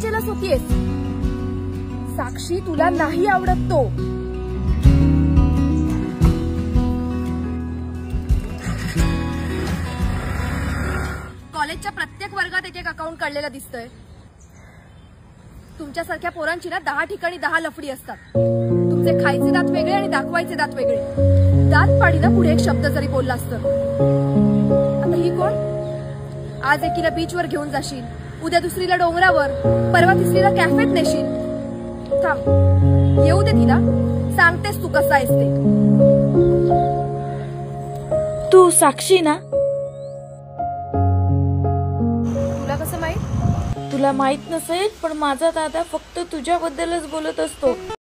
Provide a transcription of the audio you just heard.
Jealous होतीयस? साक्षी, तुला नाही आवडत तो. कॉलेजच्या प्रत्येक वर्गात एक अकाउंट काढलेलं दिसतंय. तुमच्यासारख्या पोरांची ना 10 ठिकाणी 10 लफडी असतात. तुमचे खायचे दात वेगळे आणि दाखवायचे दात वेगळे. दात पाडीना पुढे एक शब्द जरी बोलला असतं. आता ही कोण? आज एकीला बीचवर घेऊन जाशील, उद्या दुसरीला डोंगरावर, परवा तिसरीला कॅफेत नेशील. थांब, येऊ दे तिला, सांगतेस तू कसा आहेस ते. तू साक्षी ना? तुला कसं माहित? तुला माहित नसेल, पण माझा दादा फक्त तुझ्याबद्दलच बोलत असतो.